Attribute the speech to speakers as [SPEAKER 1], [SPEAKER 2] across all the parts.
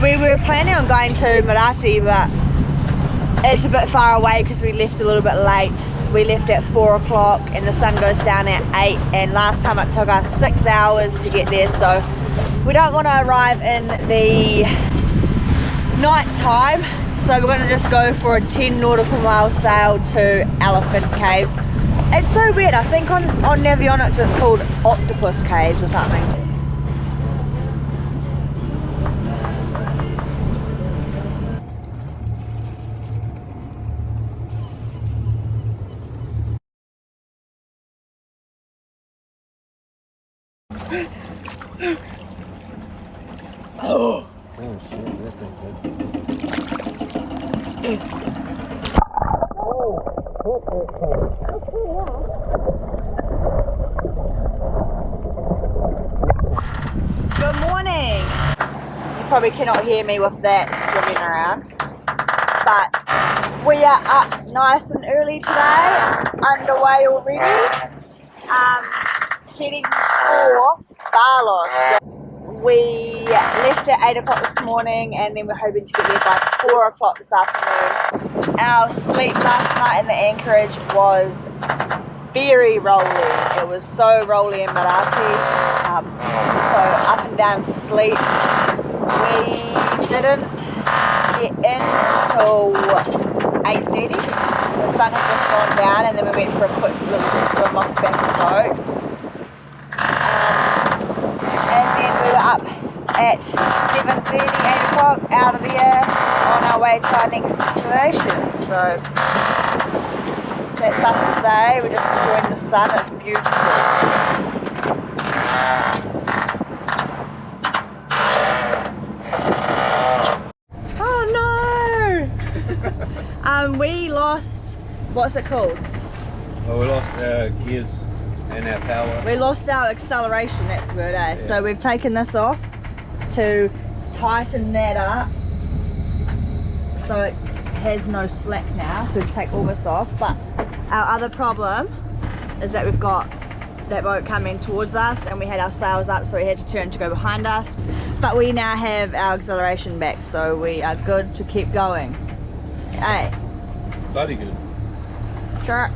[SPEAKER 1] We were planning on going to Marati, but it's a bit far away because we left a little bit late. We left at 4 o'clock and the sun goes down at 8, and last time it took us 6 hours to get there, so we don't want to arrive in the night time, so we're going to just go for a 10 nautical mile sail to Elephant Caves. It's so weird, I think on Navionics it's called Octopus Caves or something. Oh shit, that's not good. Good morning. You probably cannot hear me with that swimming around, but we are up nice and early today, underway already, heading for Barlos. We left at 8 o'clock this morning and then we're hoping to get there by 4 o'clock this afternoon. Our sleep last night in the anchorage was very rolly. It was so rolly in Marati, so up and down sleep. We didn't get in until 8:30. The sun had just gone down and then we went for a quick little swim off the back of the boat. And then we were up at 7:30, 8 o'clock, out of here, on our way to our next destination. So that's us today. We're just enjoying the sun. It's beautiful. Oh no! We lost, what's it called?
[SPEAKER 2] Well, we lost our gears and our power.
[SPEAKER 1] We lost our acceleration, that's the word, eh? Yeah. So we've taken this off to tighten that up so it has no slack now, so we take all this off. But our other problem is that we've got that boat coming towards us and we had our sails up, so we had to turn to go behind us. But we now have our acceleration back, so we are good to keep going. Hey.
[SPEAKER 2] Bloody good.
[SPEAKER 1] Sure.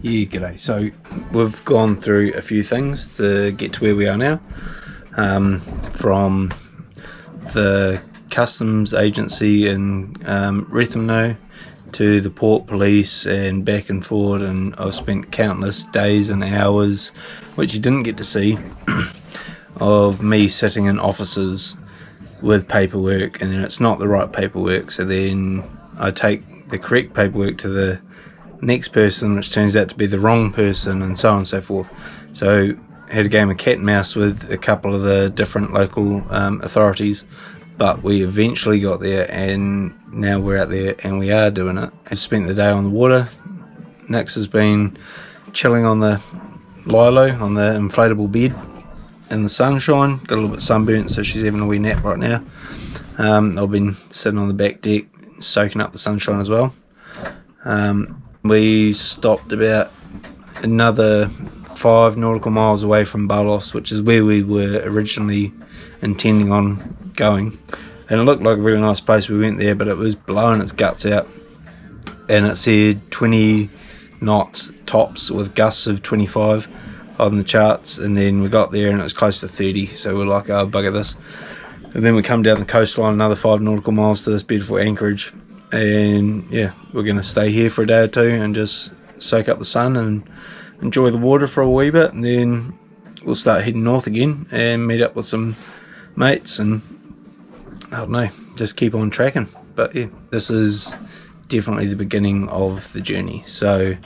[SPEAKER 2] Yeah, g'day. So we've gone through a few things to get to where we are now, from the customs agency in Rethymno to the port police and back and forward, and I've spent countless days and hours, which you didn't get to see, of me sitting in offices with paperwork, and then it's not the right paperwork, so then I take the correct paperwork to the next person, which turns out to be the wrong person, and so on and so forth. So had a game of cat and mouse with a couple of the different local authorities, but we eventually got there, and now we're out there and we are doing it. I've spent the day on the water. Nix has been chilling on the lilo, on the inflatable bed in the sunshine, got a little bit sunburnt, so she's having a wee nap right now. I've been sitting on the back deck soaking up the sunshine as well. We stopped about another 5 nautical miles away from Balos, which is where we were originally intending on going, and it looked like a really nice place. We went there, but it was blowing its guts out, and it said 20 knots tops with gusts of 25 on the charts, and then we got there and it was close to 30, so we're like, oh bugger this. And then we come down the coastline another 5 nautical miles to this beautiful anchorage, and yeah, we're going to stay here for a day or two and just soak up the sun and enjoy the water for a wee bit, and then we'll start heading north again and meet up with some mates and I don't know, just keep on tracking. But yeah, this is definitely the beginning of the journey. So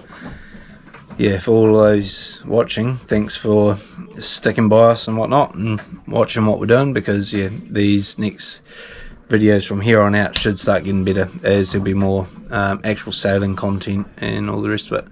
[SPEAKER 2] yeah, for all those watching, thanks for sticking by us and whatnot and watching what we're doing, because yeah, these next videos from here on out should start getting better, as there'll be more actual sailing content and all the rest of it.